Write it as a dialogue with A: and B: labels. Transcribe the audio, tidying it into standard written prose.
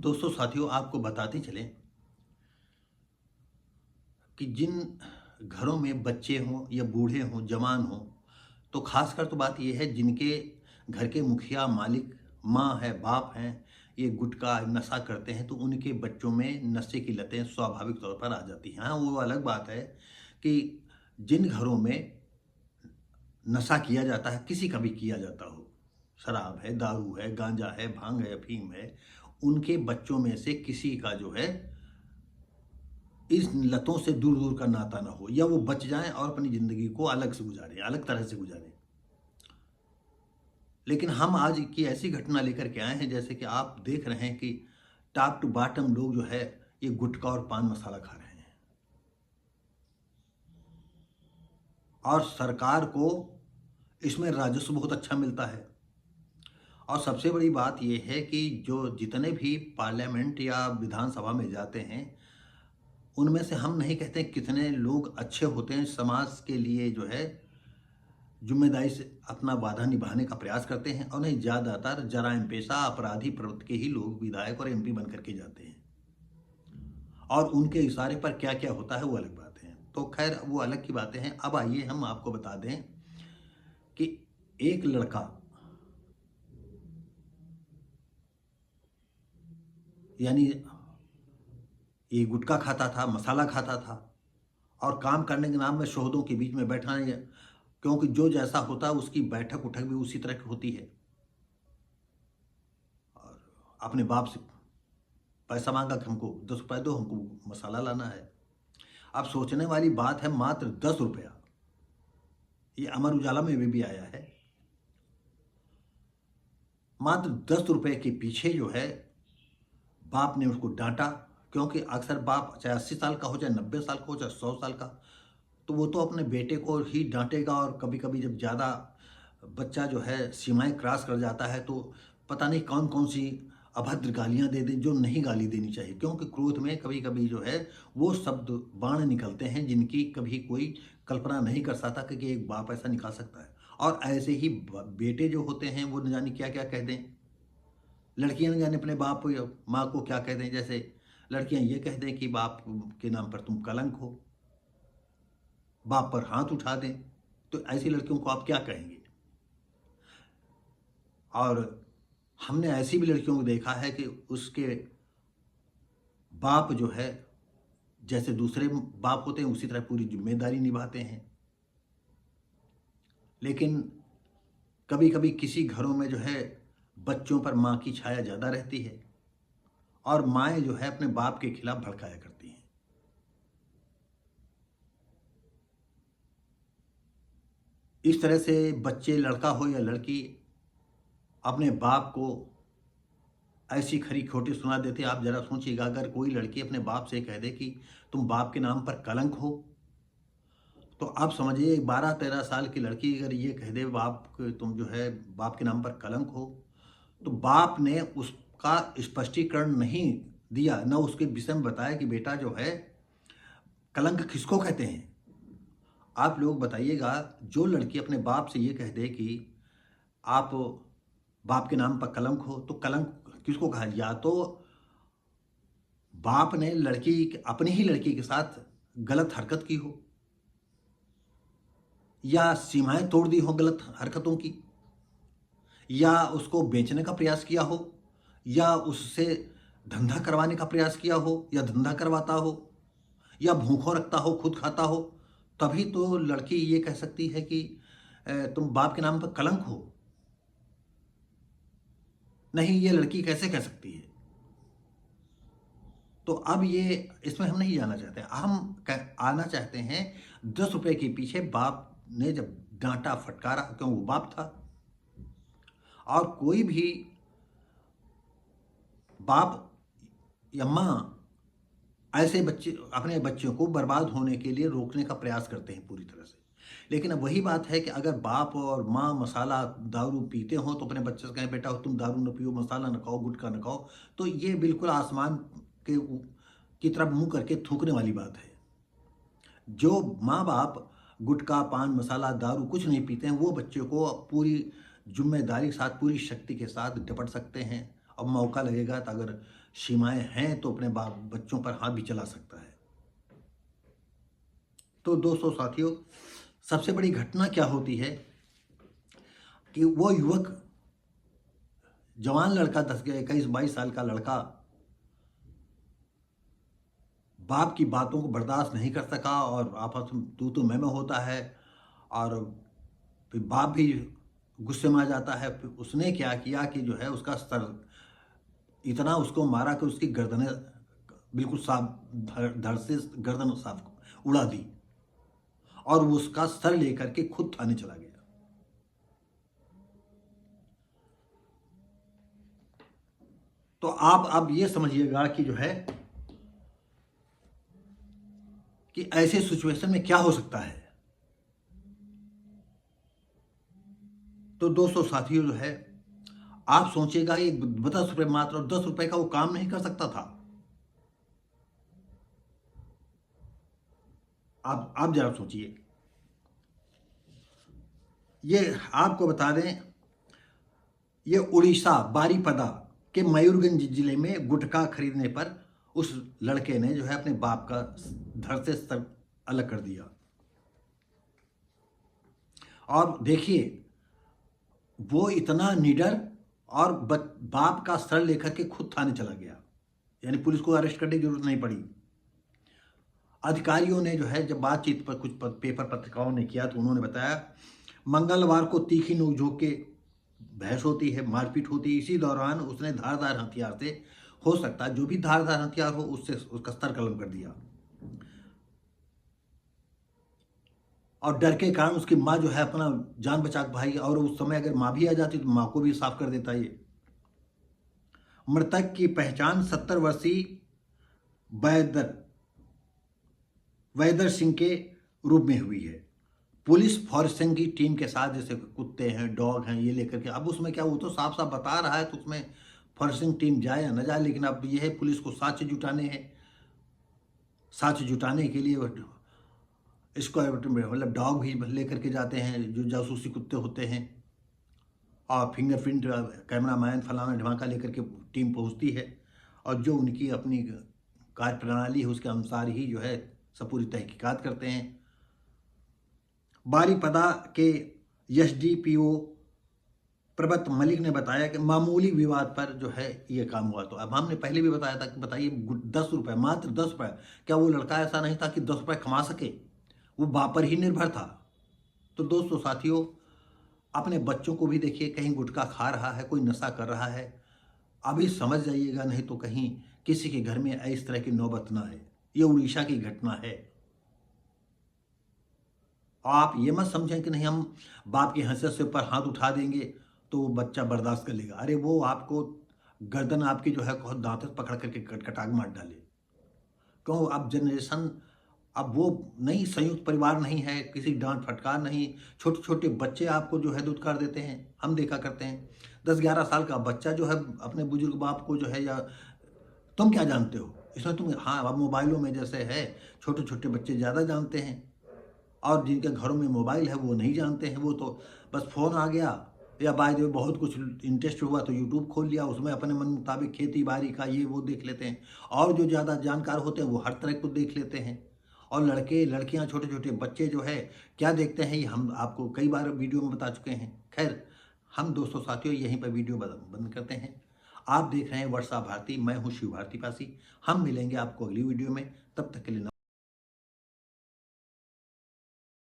A: दोस्तों साथियों आपको बताते चलें कि जिन घरों में बच्चे हों या बूढ़े हों जवान हों तो खासकर तो बात यह है जिनके घर के मुखिया मालिक माँ है बाप हैं ये गुटखा नशा करते हैं तो उनके बच्चों में नशे की लतें स्वाभाविक तौर पर आ जाती हैं। हाँ, वो अलग बात है कि जिन घरों में नशा किया जाता है किसी का भी किया जाता हो, शराब है, दारू है, गांजा है, भांग है, अफीम है, उनके बच्चों में से किसी का जो है इस लतों से दूर दूर का नाता ना हो या वो बच जाएं और अपनी ज़िंदगी को अलग से गुजारें, अलग तरह से गुजारें। लेकिन हम आज की ऐसी घटना लेकर के आए हैं जैसे कि आप देख रहे हैं कि टॉप टू बॉटम लोग जो है ये गुटखा और पान मसाला खा रहे हैं और सरकार को इसमें राजस्व बहुत अच्छा मिलता है। और सबसे बड़ी बात यह है कि जो जितने भी पार्लियामेंट या विधानसभा में जाते हैं उनमें से हम नहीं कहते कितने लोग अच्छे होते हैं, समाज के लिए जो है जिम्मेदारी से अपना वादा निभाने का प्रयास करते हैं, और नहीं ज़्यादातर जराइम पेशा अपराधी प्रवृत्ति के ही लोग विधायक और एमपी बन करके जाते हैं। और उनके इशारे पर क्या क्या होता है वो अलग बात है। तो खैर वो अलग की बातें हैं। अब आइए हम आपको बता दें कि एक लड़का यानी ये गुटखा खाता था, मसाला खाता था और काम करने के नाम में शोहदों के बीच में बैठा है, क्योंकि जो जैसा होता है उसकी बैठक उठक भी उसी तरह की होती है। और अपने बाप से पैसा मांगा कि हमको 10 रुपए दो, हमको मसाला लाना है। अब सोचने वाली बात है, मात्र 10 रुपया, ये अमर उजाला में भी आया है। मात्र 10 रुपए के पीछे जो है बाप ने उसको डांटा, क्योंकि अक्सर बाप चाहे 80 साल का हो, चाहे 90 साल का हो, चाहे 100 साल का, तो वो तो अपने बेटे को ही डांटेगा। और कभी कभी जब ज़्यादा बच्चा जो है सीमाएं क्रॉस कर जाता है तो पता नहीं कौन कौन सी अभद्र गालियां दे दे जो नहीं गाली देनी चाहिए, क्योंकि क्रोध में कभी कभी जो है वो शब्द बाण निकलते हैं जिनकी कभी कोई कल्पना नहीं कर सकता कि एक बाप ऐसा निकाल सकता है। और ऐसे ही बेटे जो होते हैं वो न जाने क्या क्या कह दें, लड़कियां न जाने अपने बाप या माँ को क्या कह दें। जैसे लड़कियां ये कह दें कि बाप के नाम पर तुम कलंक हो, बाप पर हाथ उठा दें, तो ऐसी लड़कियों को आप क्या कहेंगे। और हमने ऐसी भी लड़कियों को देखा है कि उसके बाप जो है जैसे दूसरे बाप होते हैं उसी तरह पूरी जिम्मेदारी निभाते हैं। लेकिन कभी कभी किसी घरों में जो है बच्चों पर माँ की छाया ज़्यादा रहती है और माएँ जो है अपने बाप के खिलाफ भड़काया करती हैं। इस तरह से बच्चे, लड़का हो या लड़की, अपने बाप को ऐसी खरी खोटी सुना देते। आप ज़रा सोचिएगा, अगर कोई लड़की अपने बाप से कह दे कि तुम बाप के नाम पर कलंक हो, तो आप समझिए 12-13 साल की लड़की अगर ये कह दे बाप तुम जो है बाप के नाम पर कलंक हो, तो बाप ने उसका स्पष्टीकरण नहीं दिया, न उसके विषय में बताया कि बेटा जो है कलंक किसको कहते हैं। आप लोग बताइएगा, जो लड़की अपने बाप से ये कह दे कि आप बाप के नाम पर कलंक हो, तो कलंक किसको कहा। या तो बाप ने लड़की अपनी ही लड़की के साथ गलत हरकत की हो, या सीमाएं तोड़ दी हो गलत हरकतों की, या उसको बेचने का प्रयास किया हो, या उससे धंधा करवाने का प्रयास किया हो, या धंधा करवाता हो, या भूखों रखता हो खुद खाता हो। तभी तो लड़की ये कह सकती है कि तुम बाप के नाम पर कलंक हो। नहीं, ये लड़की कैसे कह सकती है। तो अब ये इसमें हम नहीं जाना चाहते, हम आना चाहते हैं 10 रुपए के पीछे बाप ने जब डांटा फटकारा, क्यों, वो बाप था। और कोई भी बाप या माँ ऐसे बच्चे अपने बच्चों को बर्बाद होने के लिए रोकने का प्रयास करते हैं पूरी तरह से। लेकिन अब वही बात है कि अगर बाप और माँ मसाला दारू पीते हो तो अपने बच्चे से कहें बेटा तुम दारू न पियो, मसाला न खाओ, गुटखा न खाओ, तो ये बिल्कुल आसमान के की तरफ मुंह करके थूकने वाली बात है। जो माँ बाप गुटखा पान मसाला दारू कुछ नहीं पीते हैं वो बच्चे को पूरी जिम्मेदारी के साथ पूरी शक्ति के साथ डपट सकते हैं। अब मौका लगेगा तो अगर सीमाएं हैं तो अपने बाप बच्चों पर हाथ भी चला सकता है। तो दोस्तों साथियों, सबसे बड़ी घटना क्या होती है कि वो युवक, जवान लड़का, 10 के 21-22 साल का लड़का बाप की बातों को बर्दाश्त नहीं कर सका और आपस में तू मैं होता है, और फिर बाप भी गुस्से में आ जाता है। फिर उसने क्या किया कि जो है उसका सर इतना उसको मारा कि उसकी गर्दनें बिल्कुल साफ, धड़ से गर्दन साफ उड़ा दी, और वो उसका सर लेकर के खुद थाने चला गया। तो आप अब ये समझिएगा कि जो है कि ऐसे सिचुएशन में क्या हो सकता है। तो दोस्तों साथियों जो है, आप सोचिएगा ये 10 रुपये, मात्र 10 रुपये का वो काम नहीं कर सकता था। आप जरा सोचिए। ये आपको बता दें, ये उड़ीसा बारीपदा के मयूरगंज जिले में गुटखा खरीदने पर उस लड़के ने जो है अपने बाप का धड़ से सर अलग कर दिया। और देखिए, वो इतना निडर, और बाप का सर लेकर के खुद थाने चला गया, यानी पुलिस को अरेस्ट करने की जरूरत नहीं पड़ी। अधिकारियों ने जो है जब बातचीत पर कुछ पेपर पत्रिकाओं ने किया तो उन्होंने बताया, मंगलवार को तीखी नोकझोंक के बहस होती है, मारपीट होती है। इसी दौरान उसने धारदार हथियार से, हो सकता है जो भी धारदार हथियार हो, उससे उसका सर कलम कर दिया। और डर के कारण उसकी माँ जो है अपना जान बचा के भाई, और उस समय अगर माँ भी आ जाती तो माँ को भी साफ कर देता ये। मृतक की पहचान 70 वर्षीय वैदर सिंह के रूप में हुई है। पुलिस फॉरेस्टिंग की टीम के साथ, जैसे कुत्ते हैं, डॉग हैं, ये लेकर के, अब उसमें क्या, वो तो साफ साफ बता रहा है, तो उसमें फॉरेस्टिंग टीम जाए या न जाए, लेकिन अब ये है पुलिस को साक्ष्य जुटाने हैं। साक्ष्य जुटाने के लिए इसको मतलब डॉग भी लेकर के जाते हैं, जो जासूसी कुत्ते होते हैं, और फिंगरप्रिंट, कैमरामैन, फलाना ढमाका लेकर के टीम पहुंचती है, और जो उनकी अपनी कार्य प्रणाली है उसके अनुसार ही जो है सब पूरी तहकीकात करते हैं। बारीपदा के एसडीपीओ प्रबत मलिक ने बताया कि मामूली विवाद पर जो है ये काम हुआ। तो अब हमने पहले भी बताया था कि बताइए, 10 रुपये, मात्र 10 रुपये, क्या वो लड़का ऐसा नहीं था कि 10 रुपये कमा सके? वो बाप पर ही निर्भर था। तो दोस्तों साथियों, अपने बच्चों को भी देखिए, कहीं गुटखा खा रहा है, कोई नशा कर रहा है, अभी समझ जाइएगा, नहीं तो कहीं किसी के घर में इस तरह की नौबत ना आए। ये उड़ीसा की घटना है। और आप ये मत समझें कि नहीं, हम बाप की हैसियत से ऊपर हाथ उठा देंगे तो वो बच्चा बर्दाश्त कर लेगा। अरे वो आपको गर्दन आपकी जो है बहुत दांत से पकड़ करके कटकटाग मार डाले। क्यों? अब जनरेशन, अब वो नहीं, संयुक्त परिवार नहीं है, किसी डांट फटकार नहीं, छोटे छोटे बच्चे आपको जो है दुत्कार देते हैं, हम देखा करते हैं। 10-11 साल का बच्चा जो है अपने बुजुर्ग बाप को जो है, या तुम क्या जानते हो इसमें, तुम, हाँ अब मोबाइलों में जैसे है, छोटे छोटे बच्चे ज़्यादा जानते हैं, और जिनके घरों में मोबाइल है वो नहीं जानते हैं। वो तो बस फ़ोन आ गया, या बाय द वे बहुत कुछ इंटरेस्ट हुआ तो यूट्यूब खोल लिया, उसमें अपने मन मुताबिक खेती बाड़ी का ये वो देख लेते हैं, और जो ज़्यादा जानकार होते हैं वो हर तरह को देख लेते हैं। और लड़के लड़कियां, छोटे छोटे बच्चे जो है क्या देखते हैं, ये हम आपको कई बार वीडियो में बता चुके हैं। खैर, हम दोस्तों साथियों यहीं पर वीडियो बंद करते हैं। आप देख रहे हैं वर्षा भारती, मैं हूँ शिव भारती पासी। हम मिलेंगे आपको अगली वीडियो में, तब